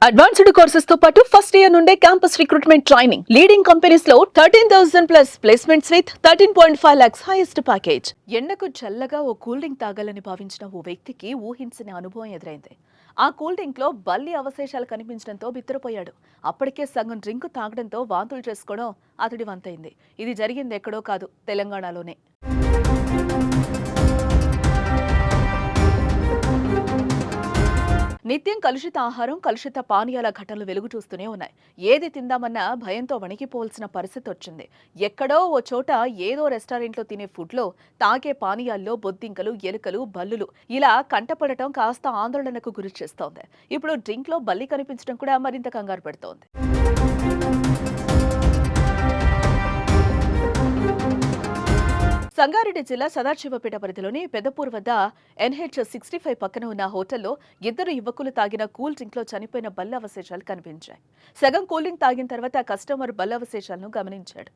Advanced courses తో పాటు first year నుండే campus recruitment training leading companies లో 13,000 plus placements with 13.5 lakhs highest package. ఎండకు చల్లగా ఓ కూల్ డ్రింక్ తాగాలని భావించిన ఓ వ్యక్తికి ఊహించని అనుభవం ఎదురైంది. ఆ కూల్ డ్రింక్ లో బల్లి అవశేషాలు కనిపించడంతో బిత్తరపోయాడు. అప్పటికే సగం డ్రింక్ తాగడంతో వాంతులు చేసుకోవడం అతడి వంతైంది. ఇది జరిగింది ఎక్కడో కాదు, తెలంగాణలోనే. నిత్యం కలుషిత ఆహారం, కలుషిత పానీయాల ఘటనలు వెలుగు చూస్తూనే ఉన్నాయి. ఏది తిందామన్నా భయంతో వణికిపోవాల్సిన పరిస్థితి వచ్చింది. ఎక్కడో ఓ చోట ఏదో రెస్టారెంట్లో తినే ఫుడ్లో, తాగే పానీయాల్లో బొద్దింకలు, ఎలుకలు, బల్లులు ఇలా కంటపడటం కాస్త ఆందోళనకు గురి చేస్తోంది. ఇప్పుడు డ్రింక్లో బల్లి కనిపించడం కూడా మరింత కంగారు పెడుతోంది. సంగారెడ్డి జిల్లా సదాశివపేట పరిధిలోని పెదపూర్ వద్ద NH65 పక్కన ఉన్న హోటల్లో ఇద్దరు యువకులు తాగిన కూల్ డ్రింక్ లో చనిపోయిన బల్ల అవశేషాలు కనిపించాయి. సగం కూల్ డ్రింక్ తాగిన తర్వాత కస్టమర్ బల్ల అవశేషాలను గమనించాడు.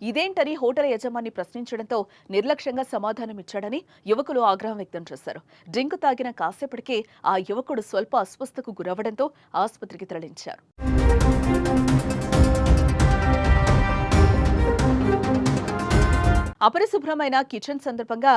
ఇదేంటని హోటల్ యజమాని ప్రశ్నించడంతో నిర్లక్ష్యంగా సమాధానమిచ్చాడని యువకులు ఆగ్రహం వ్యక్తం చేశారు. డ్రింక్ తాగిన కాసేపటికే ఆ యువకుడు స్వల్ప అస్వస్థకు గురవడంతో ఆసుపత్రికి తరలించారు. అపరిశుభ్రమైన కిచెన్ సందర్భంగా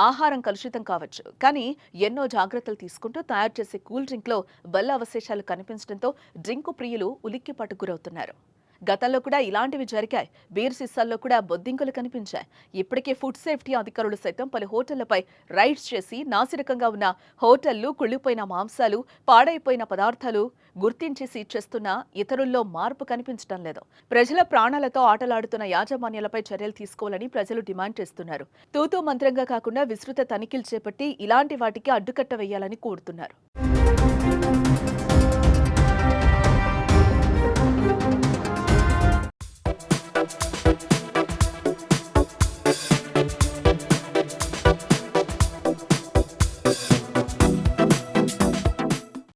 ఆహారం కలుషితం కావచ్చు, కానీ ఎన్నో జాగ్రత్తలు తీసుకుంటూ తయారు చేసే కూల్ డ్రింక్లో బల్ల అవశేషాలు కనిపించడంతో డ్రింకు ప్రియులు ఉలిక్కిపట్టుకు గురవుతున్నారు. గతంలో కూడా ఇలాంటివి జరిగాయి. బీర్ సీసాల్లో కూడా బొద్దింకలు కనిపించాయి. ఇప్పటికే ఫుడ్ సేఫ్టీ అధికారులు సైతం పలు హోటళ్లపై రైడ్స్ చేసి నాసిరకంగా ఉన్న హోటళ్లు, కుళ్లిపోయిన మాంసాలు, పాడైపోయిన పదార్థాలు గుర్తించి సీజ్ చేస్తున్నా ఇతరుల్లో మార్పు కనిపించడం లేదు. ప్రజల ప్రాణాలతో ఆటలాడుతున్న యాజమాన్యాలపై చర్యలు తీసుకోవాలని ప్రజలు డిమాండ్ చేస్తున్నారు. తూతూ మంత్రంగా కాకుండా విస్తృత తనిఖీలు చేపట్టి ఇలాంటి వాటికి అడ్డుకట్ట వేయాలని కోరుతున్నారు.